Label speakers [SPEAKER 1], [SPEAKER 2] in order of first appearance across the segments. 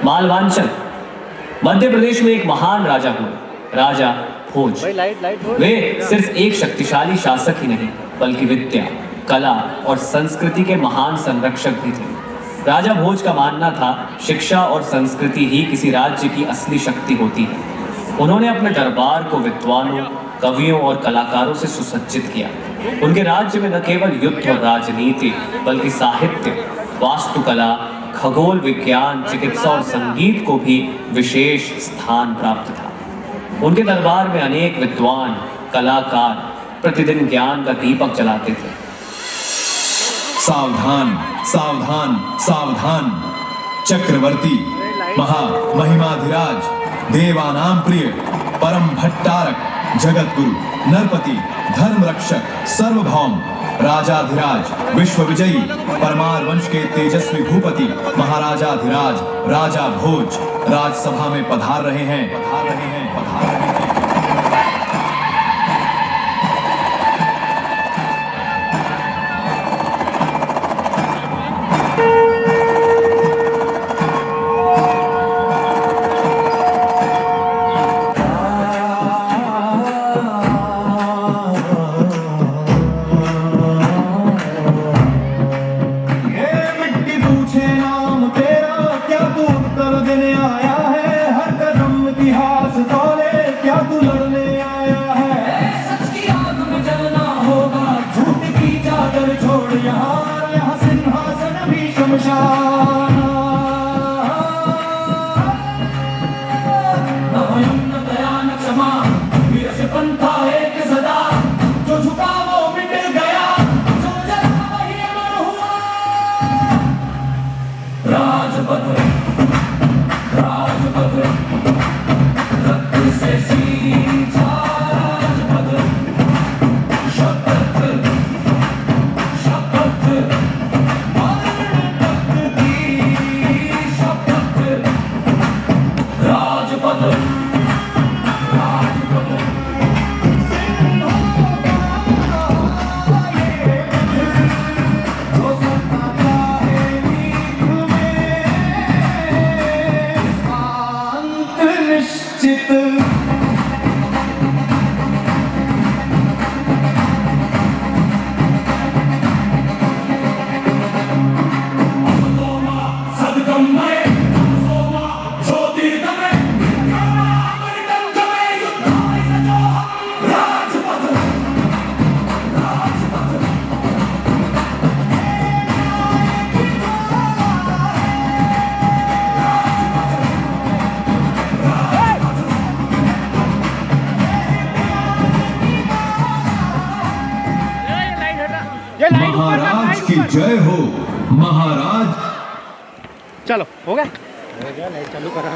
[SPEAKER 1] मालवांचल मध्य प्रदेश में एक महान राजा हुए, राजा भोज। वे सिर्फ एक शक्तिशाली शासक ही नहीं बल्कि विद्या, कला और संस्कृति के महान संरक्षक भी थे। राजा भोज का मानना था शिक्षा और संस्कृति ही किसी राज्य की असली शक्ति होती है। उन्होंने अपने दरबार को विद्वानों, कवियों और कलाकारों से सुसज्जित किया। उनके राज्य में न केवल युद्ध और राजनीति बल्कि साहित्य, वास्तुकला, खगोल विज्ञान, चिकित्सा और संगीत को भी विशेष स्थान प्राप्त था। उनके दरबार में अनेक विद्वान, कलाकार प्रतिदिन ज्ञान का दीपक जलाते थे।
[SPEAKER 2] सावधान सावधान सावधान, चक्रवर्ती महिमाधिराज, देवानाम प्रिय, परम भट्टारक, जगत गुरु, नरपति, धर्म रक्षक, सार्वभौम, राजाधिराज, विश्व विजयी, परमार वंश के तेजस्वी भूपति महाराजाधिराज राजा भोज राजसभा में पधार रहे हैं।
[SPEAKER 3] यहाँ सिंहासन भी शमशान। क्षमा वीर से पंथा एक सदा, जो झुका वो मिट गया, जो जला वही अमर हुआ। राजपथ राजपथ रक्त से सींचा राजपथ, शपथ शपथ राजपथ
[SPEAKER 2] महाराज की जय हो। महाराज
[SPEAKER 4] चलो हो गया नहीं चालू करा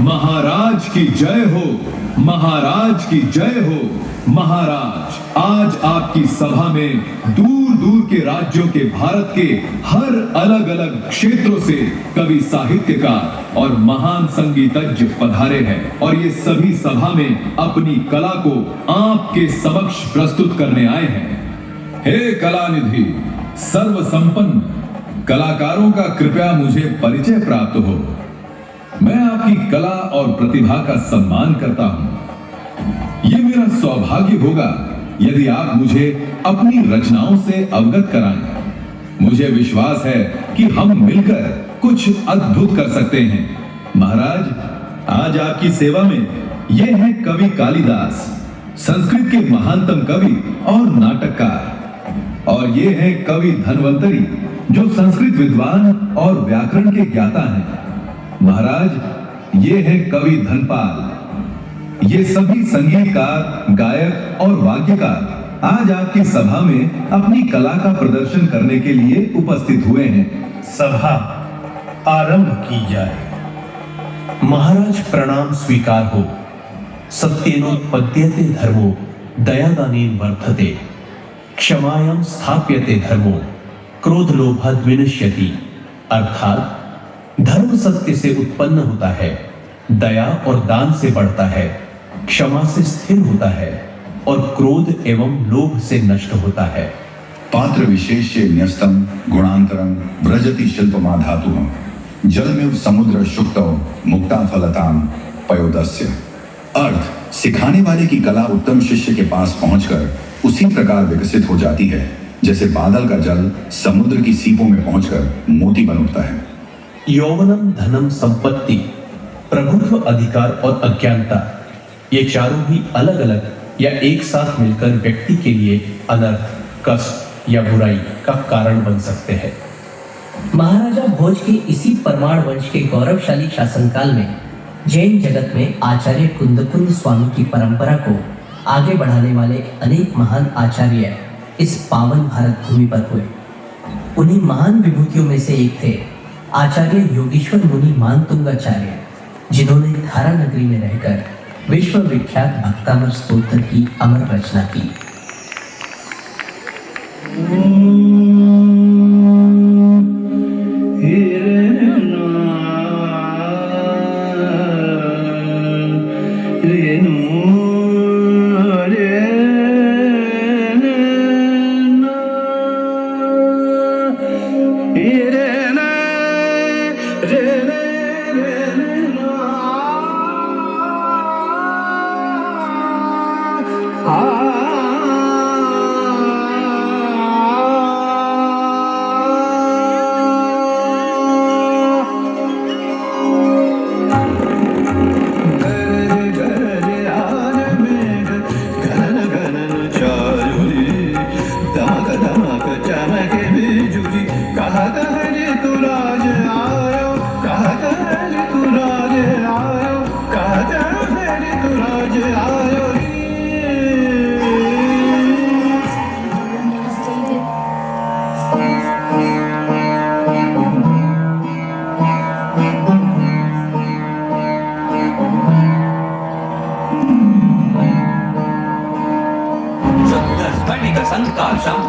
[SPEAKER 2] महाराज की जय हो। महाराज की जय हो। महाराज, आज आपकी सभा में दूर दूर के राज्यों के भारत के हर अलग अलग क्षेत्रों से कवि, साहित्यकार और महान संगीतज्ञ पधारे हैं और ये सभी सभा में अपनी कला को आपके समक्ष प्रस्तुत करने आए हैं। हे कलानिधि, सर्व संपन्न, कलाकारों का कृपया मुझे परिचय प्राप्त हो। मैं आपकी कला और प्रतिभा का सम्मान करता हूं। यह मेरा सौभाग्य होगा यदि आप मुझे अपनी रचनाओं से अवगत कराएं। मुझे विश्वास है कि हम मिलकर कुछ अद्भुत कर सकते हैं। महाराज, आज आपकी सेवा में ये हैं कवि कालिदास, संस्कृत के महानतम कवि और नाटककार, और ये हैं कवि धन्वंतरी, जो संस्कृत विद्वान और व्याकरण के ज्ञाता हैं। महाराज, ये हैं कवि धनपाल। ये सभी संगीतकार, गायक और वाद्यकार आज आपकी सभा में अपनी कला का प्रदर्शन करने के लिए उपस्थित हुए हैं।
[SPEAKER 5] सभा आरंभ की जाए। महाराज, प्रणाम स्वीकार हो। सत्येनोत्पद्यते धर्मो दयादानेन वर्धते, क्षमायां स्थाप्यते धर्मो क्रोधलोभाद् विनश्यति। अर्थात धर्म सत्य से उत्पन्न होता है, दया और दान से बढ़ता है, क्षमा से स्थिर होता है और क्रोध एवं लोभ से नष्ट होता है।
[SPEAKER 6] पात्र विशेष्य न्यस्तम गुणांतरम व्रजति शिल्पमा धातुः जलमेव समुद्र शुक्तो मुक्ता फलताम पयोदस्य। अर्थ, सिखाने वाले की कला उत्तम शिष्य के पास पहुंचकर उसी प्रकार विकसित हो जाती है जैसे बादल का जल समुद्र की सीपों में पहुंचकर मोती बन उठता है।
[SPEAKER 5] यौवनम, धनम, संपत्ति, प्रभुत्व, अधिकार और अज्ञानता, ये चारों ही अलग अलग या एक साथ मिलकर व्यक्ति के लिए अनर्थ, कष्ट या बुराई का कारण बन सकते हैं।
[SPEAKER 7] महाराजा भोज के इसी परमाण वंश के गौरवशाली शासनकाल में जैन जगत में आचार्य कुंदकुंद स्वामी की परंपरा को आगे बढ़ाने वाले अनेक महान आचार्य इस पावन भारत भूमि पर हुए। उन्हीं महान विभूतियों में से एक थे आचार्य योगीश्वर मुनि मानतुंगाचार्य, जिन्होंने धारा नगरी में रहकर विश्व विख्यात भक्तामर स्तोत्र की अमर रचना की।
[SPEAKER 3] संकाशं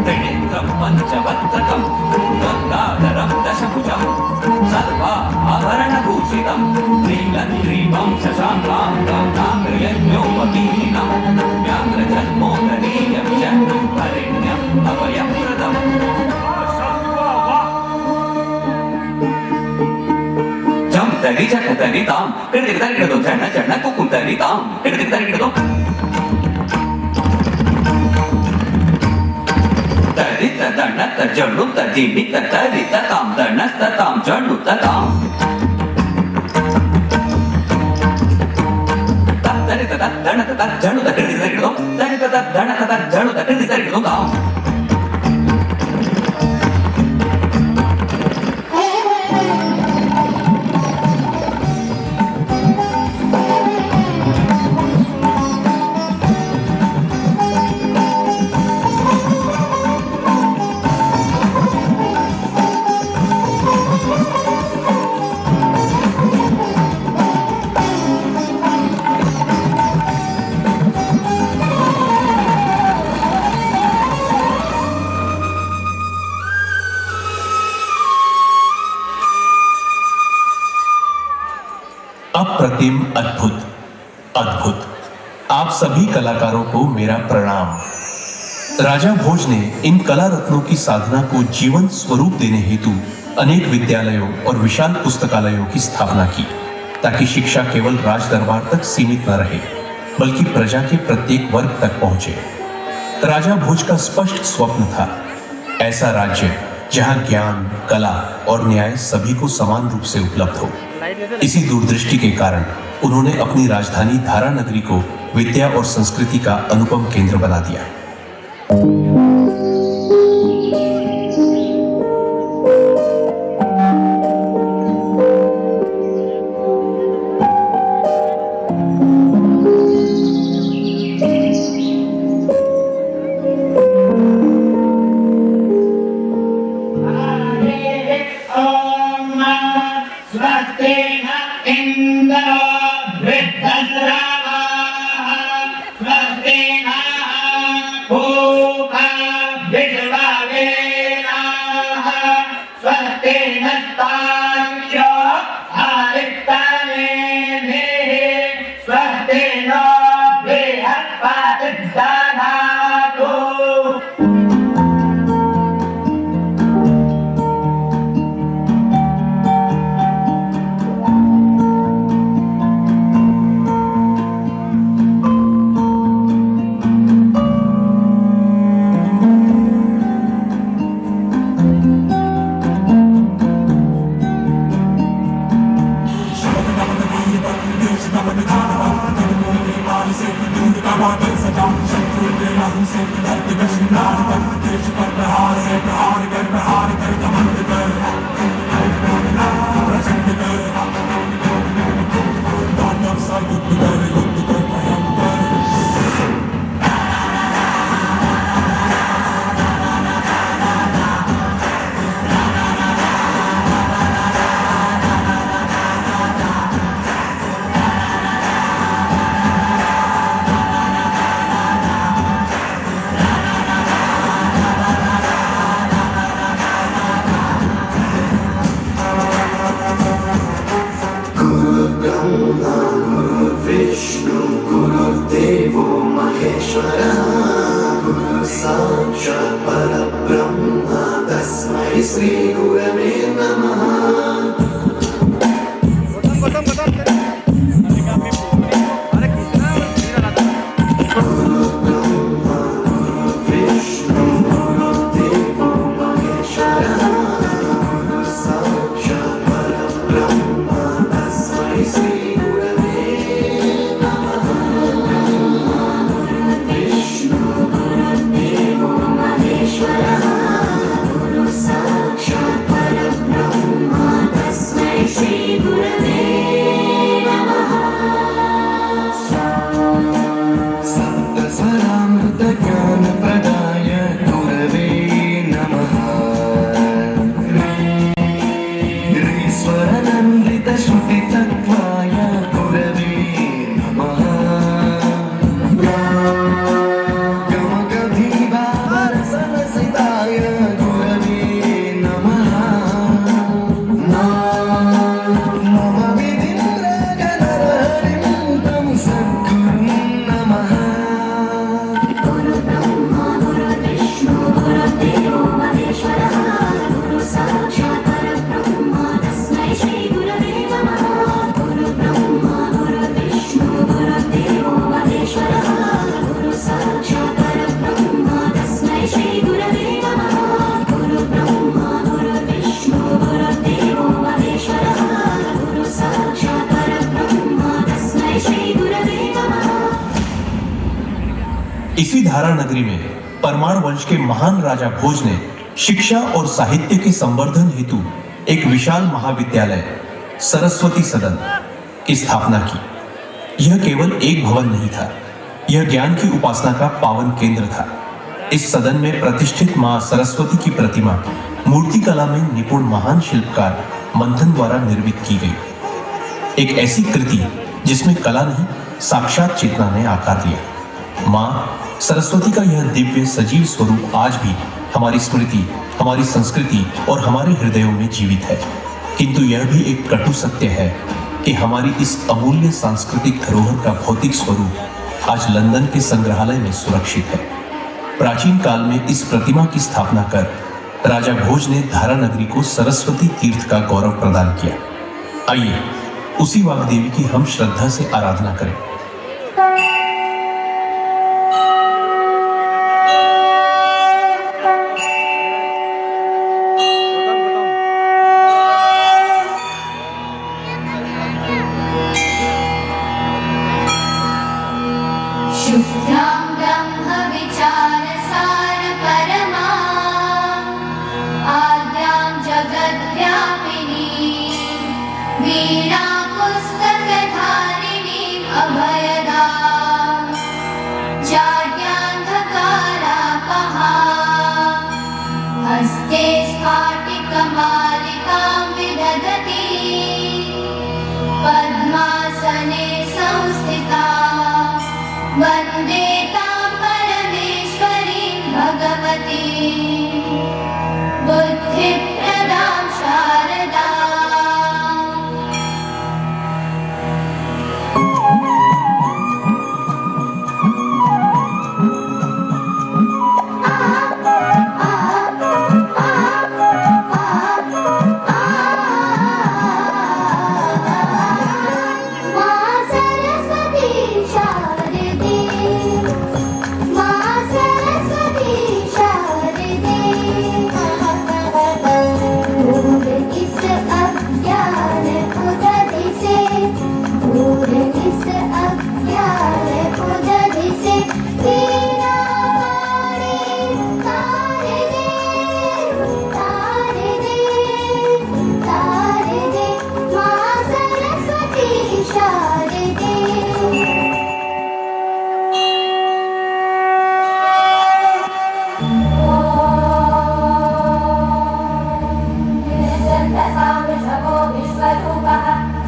[SPEAKER 3] त्रिनेत्रं पंचवक्त्रकं गंगाधरं दशभुजं सर्वाभरणभूषितं नीलग्रीवं शशाङ्कां नागयज्ञोपवीनं व्याघ्रजन्मोदनीयं च हरिण्यम् अभयप्रदम्। जं तरि चट तरितां किड़तिक तरिकिड़दो चढ़ चढ़ कुकुम तरितां किड़तिक तरिकिड़दो तरणत जड़ु तदीमि तरित ताम तरणत ताम जड़ु ताम तरित तरणत जड़ु तरित तरितो तरित तरणत जड़ु तरित तरितो ताम।
[SPEAKER 5] अप्रतिम, अद्भुत, अद्भुत। आप सभी कलाकारों को मेरा प्रणाम। राजा भोज ने इन कला रत्नों की साधना को जीवंत स्वरूप देने हेतु अनेक विद्यालयों और विशाल पुस्तकालयों की स्थापना की, ताकि शिक्षा केवल राज दरबार तक सीमित न रहे बल्कि प्रजा के प्रत्येक वर्ग तक पहुंचे। राजा भोज का स्पष्ट स्वप्न था ऐसा राज्य जहां ज्ञान, कला और न्याय सभी को समान रूप से उपलब्ध हो। इसी दूरदृष्टि के कारण उन्होंने अपनी राजधानी धारा नगरी को विद्या और संस्कृति का अनुपम केंद्र बना दिया। इसी धारा नगरी में परमार वंश के महान राजा भोज ने शिक्षा और साहित्य के संवर्धन हेतु एक विशाल महाविद्यालय सरस्वती सदन की स्थापना की। यह केवल एक भवन नहीं था, यह ज्ञान की उपासना का पावन केंद्र था। इस सदन में प्रतिष्ठित मां सरस्वती की प्रतिमा मूर्ति कला में निपुण महान शिल्पकार मंथन द्वारा निर्मित की गई। एक ऐसी कृति जिसमें कला नहीं साक्षात चेतना ने आकार लिया। मां सरस्वती का यह दिव्य सजीव स्वरूप आज भी हमारी स्मृति, हमारी संस्कृति और हमारे हृदयों में जीवित है। किंतु यह भी एक कटु सत्य है कि हमारी इस अमूल्य सांस्कृतिक धरोहर का भौतिक स्वरूप आज लंदन के संग्रहालय में सुरक्षित है। प्राचीन काल में इस प्रतिमा की स्थापना कर राजा भोज ने धारा नगरी को सरस्वती तीर्थ का गौरव प्रदान किया। आइए उसी वाग्देवी की हम श्रद्धा से आराधना करें।
[SPEAKER 8] शुद्धां ब्रह्म विचारसार परमा आद्यां जगद्व्यापिनी वीणा पुस्तकधारिणी अभयदां जाड्यान्धकारापहा हस्ते स्फाटिकमालिकां विदधती पद्मासने संस्थिता वन्दे तां परमेश्वरीं भगवती बुद्धिप्रदां शारदाम्। मां सरस्वती शारदे मां सरस्वती शारदे दूर इस अज्ञान उदधि से दूर इस अज्ञान उदधि से वीणा तार दे तार दे तार दे मां सरस्वती शारदे।
[SPEAKER 9] वृषभो विश्वरूपः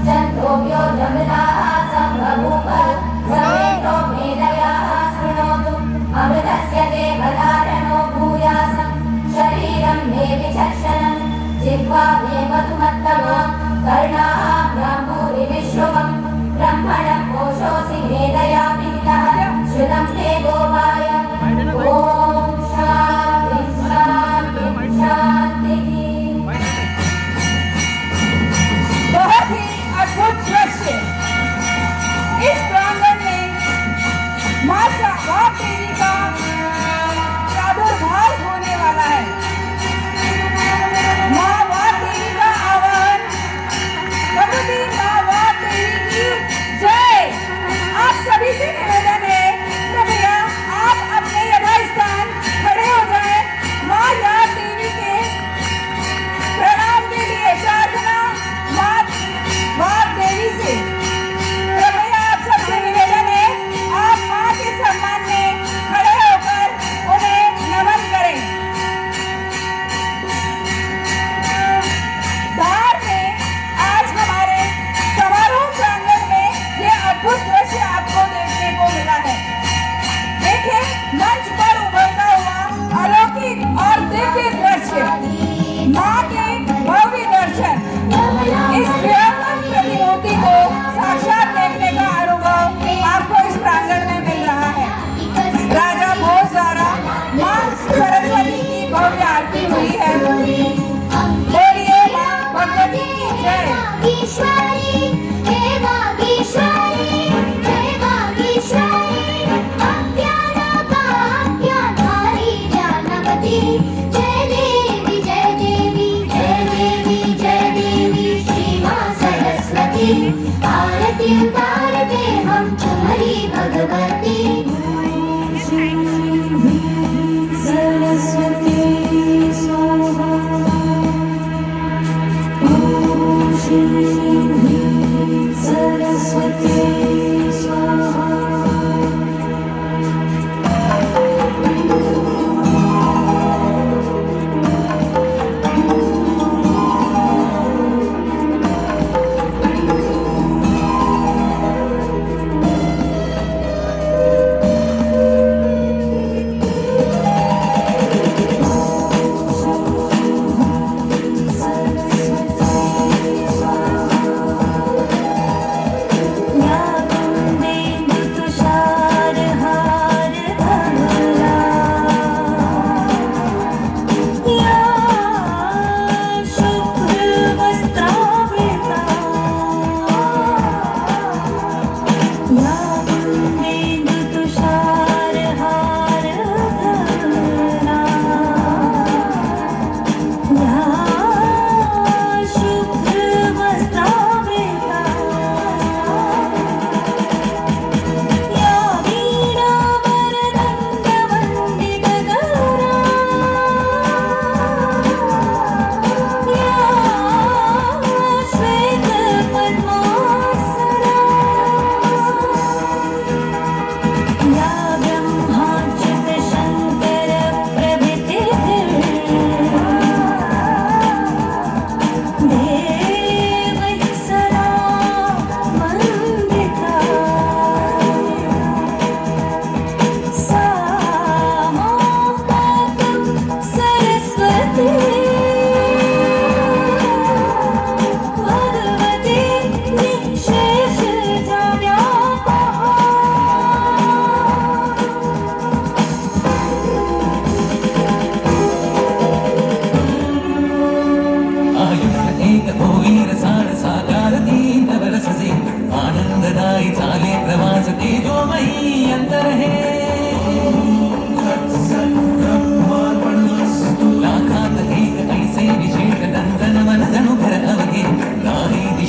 [SPEAKER 9] चन्द्रोऽप्यो जमदाः सम्भूप समेतो मेधयाः शृणोतु अमृतस्य देवधारणो भूयासं शरीरं मे विचर्षणं जिह्वा मे मधुमत्तमा कर्णाभ्यां भूरि विश्रुवं ब्रह्मणः कोशोऽसि मेधया पीतः श्रुतं ते गोपाय ॐ शान्ति शान्ति शान्तिः।
[SPEAKER 10] बहुत ही अद्भुत दृश्य इस प्रांगण में मां देवी का प्रादुर्भाव होने वाला है। मां देवी का आह्वान, भगवती मां देवी की जय। आप सभी से निवेदन है कृपया आप अपने यथास्थान खड़े हो जाएं। मां देवी के प्रणाम के लिए प्रार्थना मां देवी से। कृपया आप सबसे निवेदन है आप मां के सम्मान में खड़े होकर उन्हें नमन करें। धार में आज हमारे समारोह प्रांगण में ये अद्भुत दृश्य आपको देखने को मिला है। देखें मंच पर उभरता हुआ अलौकिक और दिव्य दृश्य, मां के भव्य दर्शन। इस भयंकर प्रतिमूर्ति को साक्षात देखने का अनुभव आपको इस प्रांगण में मिल रहा है। राजा भोज द्वारा मां सरस्वती की भव्य आरती हुई है। बोलिए मां भगवती की जय।
[SPEAKER 8] वागीश्वरी हे वागीश्वरी हे वागीश्वरी अज्ञानकाज्ञाधारी जानवती जय देवी जय देवी जय देवी जय देवी श्री मां सरस्वती आरती उतारते हम तुम्हारी भगवती सरस्वती स्वाहा सरस्वती स्वाहा।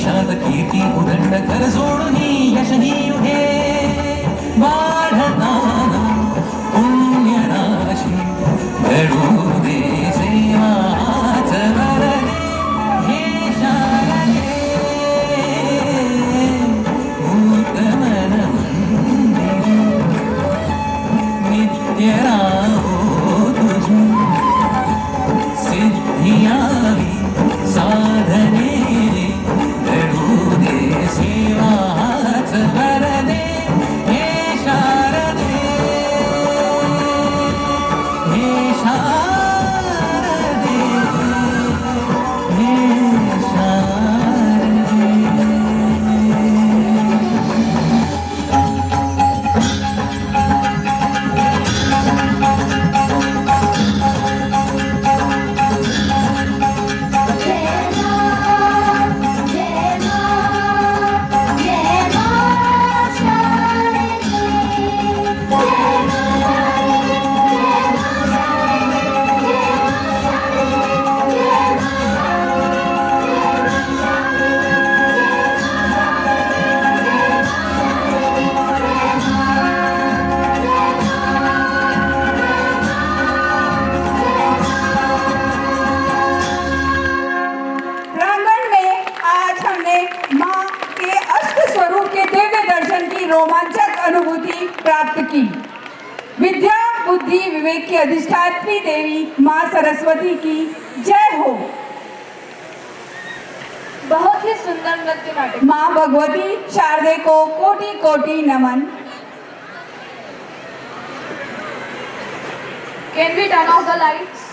[SPEAKER 3] देशात कीर्ती उदंड कर जोडूनी यशही उभे वाढताना पुण्यराशी घडू दे सेवाच वरदे हे शारदे भूतमन मंदिरे नित्य राहो तुझी सिद्धियावी साधने घडू दे सेवाच वरदे हे शारदे हे शारदे हे शारदे
[SPEAKER 8] जय मां जय मां जय मां शारदे जय
[SPEAKER 10] प्रांगण में आज हमने माँ के अष्ट स्वरूप के दिव्य दर्शन की रोमांचक अनुभूति प्राप्त की। विद्या बुद्धि विवेक की अधिष्ठात्री देवी माँ सरस्वती की जय हो।
[SPEAKER 9] बहुत ही सुंदर नृत्य नाटक।
[SPEAKER 10] माँ भगवती शारदे को कोटि कोटि नमन।
[SPEAKER 9] Can we turn off the lights?